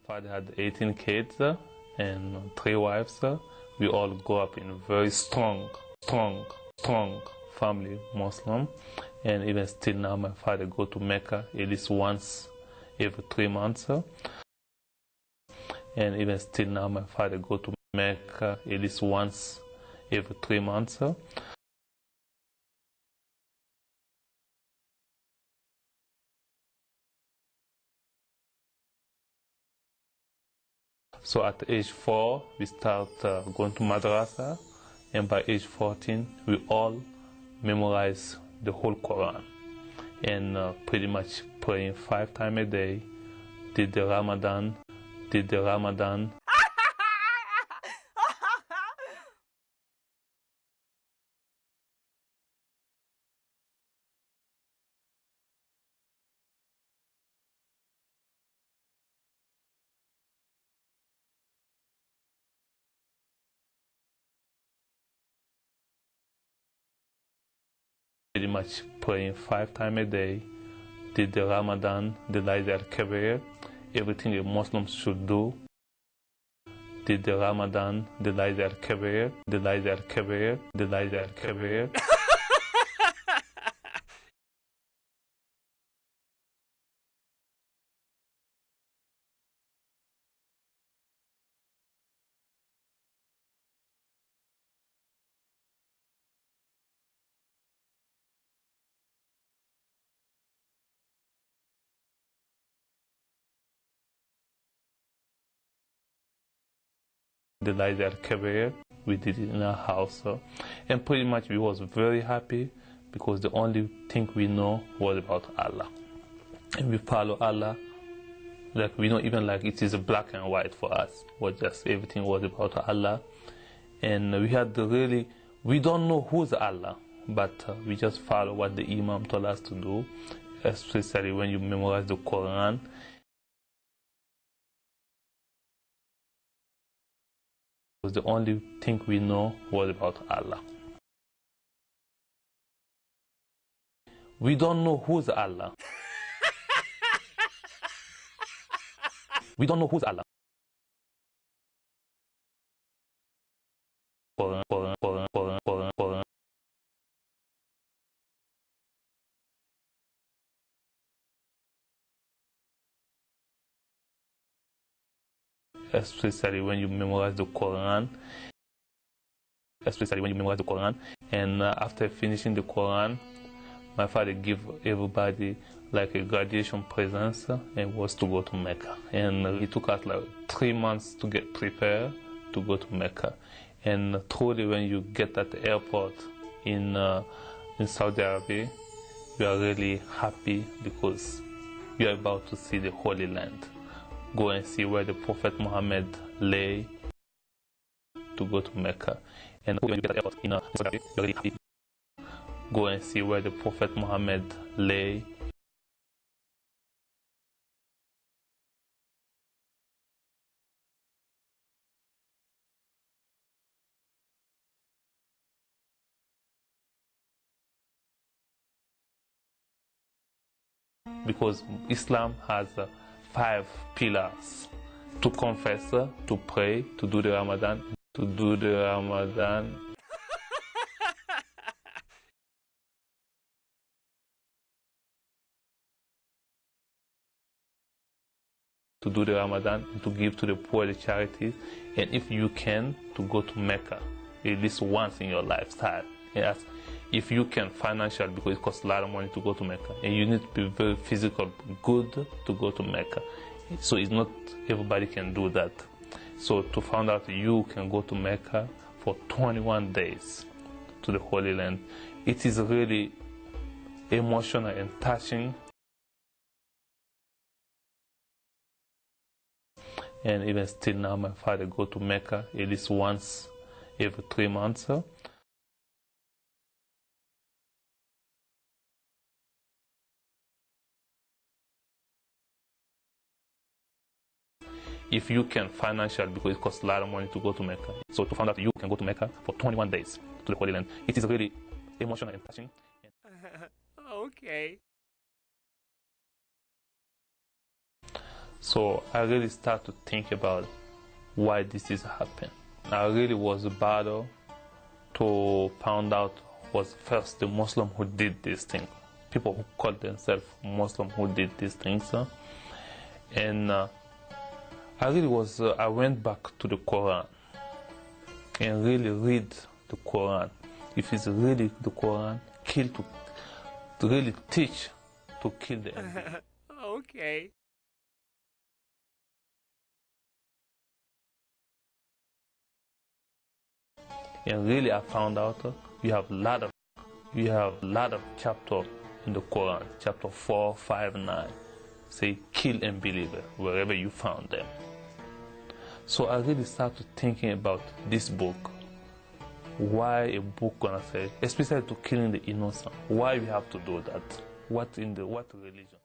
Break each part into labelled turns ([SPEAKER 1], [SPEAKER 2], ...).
[SPEAKER 1] father had 18 kids and 3 wives. We all grew up in a very strong family, Muslim. And even still now, my father go to Mecca at least once every 3 months. And even still now, my father go to Mecca at least once every 3 months. So at age 4, we start going to madrasa, and by age 14, we all memorize the whole Quran, and pretty much praying 5 times a day, did the Ramadan. Pretty much praying 5 times a day, did the Ramadan, the Layd al-Kabir, everything a Muslim should do, did the Ramadan, the Layd al-Kabir, the Layd al-Kabir, the Layd al-Kabir. The Layd al-Kabir, we did it in our house, and pretty much we was very happy because the only thing we know was about Allah, and we follow Allah. Like we know, even like it is black and white for us, was just everything was about Allah. And we don't know who's Allah, but we just follow what the Imam told us to do, especially when you memorize the Quran. The only thing we know was about Allah. We don't know who's Allah. We don't know who's Allah. Especially when you memorize the Quran. And after finishing the Quran, my father gave everybody like a graduation present, and was to go to Mecca. And it took us like 3 months to get prepared to go to Mecca. And truly, when you get at the airport in Saudi Arabia, you are really happy because you are about to see the Holy Land. Go and see where the Prophet Muhammad lay to go to Mecca. And when you get at the airport in Saudi Arabia, you are really happy. Go and see where the Prophet Muhammad lay. Because Islam has 5 pillars: to confess, to pray, to do the Ramadan, to do the Ramadan. To do the Ramadan, and to give to the poor, the charities, and if you can, to go to Mecca at least once in your lifetime. Yes, if you can financially, because it costs a lot of money to go to Mecca, and you need to be very physical good to go to Mecca. So it's not everybody can do that. So to find out you can go to Mecca for 21 days to the Holy Land, it is really emotional and touching. And even still now, my father go to Mecca at least once every 3 months. If you can financially, because it costs a lot of money to go to Mecca. So to find out you can go to Mecca for 21 days to the Holy Land, it is really emotional and touching.
[SPEAKER 2] Okay.
[SPEAKER 1] So I really start to think about why this is happening. I really was a battle to find out was first the Muslim who did this thing. People who called themselves Muslim who did these things. And I went back to the Quran and really read the Quran. If it's really the Quran, to really teach to kill the enemy.
[SPEAKER 2] Okay.
[SPEAKER 1] And really I found out you have a lot of chapters in the Quran, chapter 4, 5, 9, say kill unbeliever wherever you found them. So I really started thinking about this book. Why a book gonna say, especially to killing the innocent? Why we have to do that? What religion?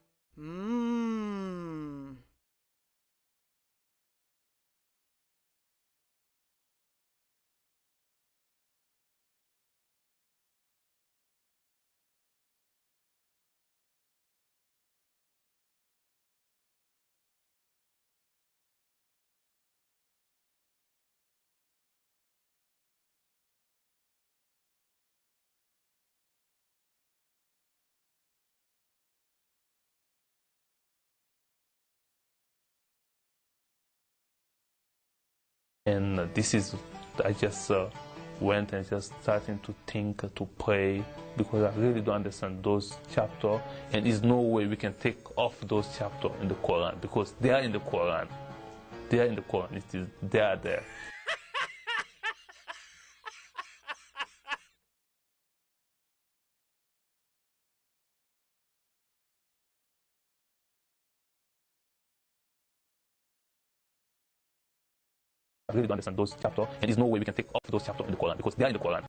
[SPEAKER 1] And I just went and just starting to think, to pray, because I really don't understand those chapters, and there's no way we can take off those chapters in the Quran, because they are in the Quran. They are in the Quran. They are there. I really don't understand those chapters, and there's no way we can take off those chapters in the Quran, because they are in the Quran.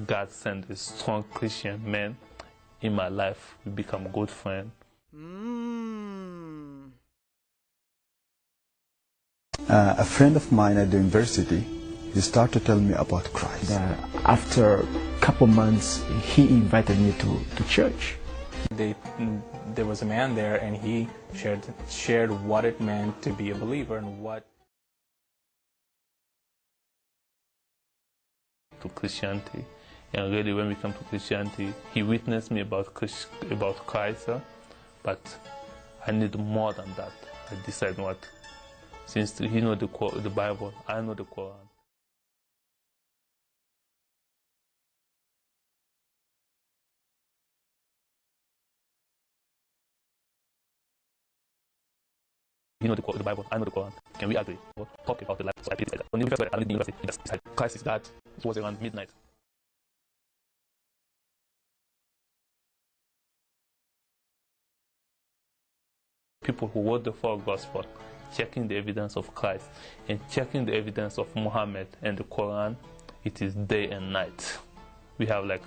[SPEAKER 1] God sent a strong Christian man in my life. We become good friends.
[SPEAKER 3] A friend of mine at the university, he started to tell me about Christ.
[SPEAKER 4] After a couple months, he invited me to church.
[SPEAKER 5] There was a man there, and he shared what it meant to be a believer and what
[SPEAKER 1] to Christianity. And really, when we come to Christianity, he witnessed me about Christ, but I need more than that. I decided what, since he know the Bible, I know the Quran. You know the Bible, I know the Quran. Can we agree? We'll talk about the life. So I did that. When we first I lived in university, Christ is God. It was around midnight. People who wrote the four Gospels, checking the evidence of Christ and checking the evidence of Muhammad and the Quran, it is day and night. We have like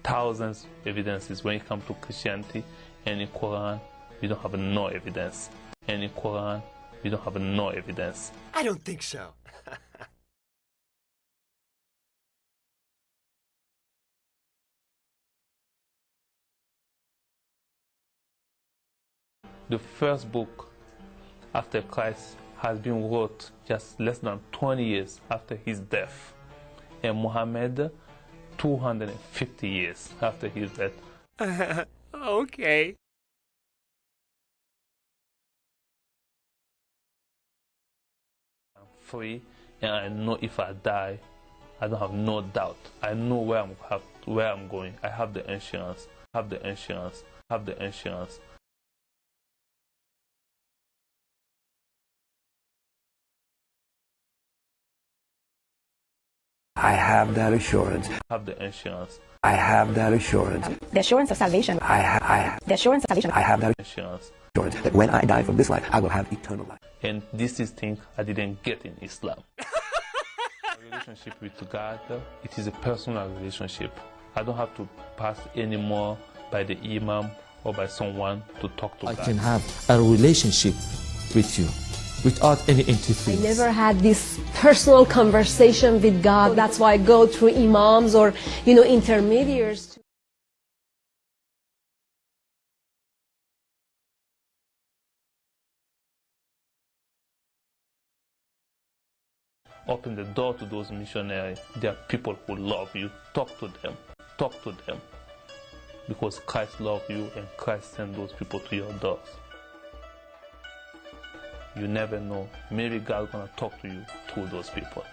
[SPEAKER 1] thousands of evidences when it comes to Christianity, and in Quran, we don't have no evidence. And in Quran, we don't have no evidence.
[SPEAKER 2] I don't think so.
[SPEAKER 1] The first book after Christ has been wrote just less than 20 years after his death, and Muhammad 250 years after his death.
[SPEAKER 2] Okay.
[SPEAKER 1] I'm free, and I know if I die, I don't have no doubt. I know where I'm going. I have the insurance. Have the insurance. Have the insurance.
[SPEAKER 6] I have that assurance.
[SPEAKER 1] Have the insurance.
[SPEAKER 6] I have that assurance.
[SPEAKER 7] The assurance of salvation.
[SPEAKER 6] I have
[SPEAKER 7] The assurance of salvation.
[SPEAKER 6] I have that
[SPEAKER 1] Insurance.
[SPEAKER 6] assurance that when I die from this life, I will have eternal life.
[SPEAKER 1] And this is thing I didn't get in Islam. My relationship with God, it is a personal relationship. I don't have to pass anymore by the imam or by someone to talk to
[SPEAKER 8] I
[SPEAKER 1] God.
[SPEAKER 8] can have a relationship with you without any interference.
[SPEAKER 9] I never had this personal conversation with God. That's why I go through imams or, intermediaries.
[SPEAKER 1] open the door to those missionaries. There are people who love you. Talk to them. Talk to them. Because Christ loves you and Christ sent those people to your doors. You never know. Maybe God's going to talk to you through those people.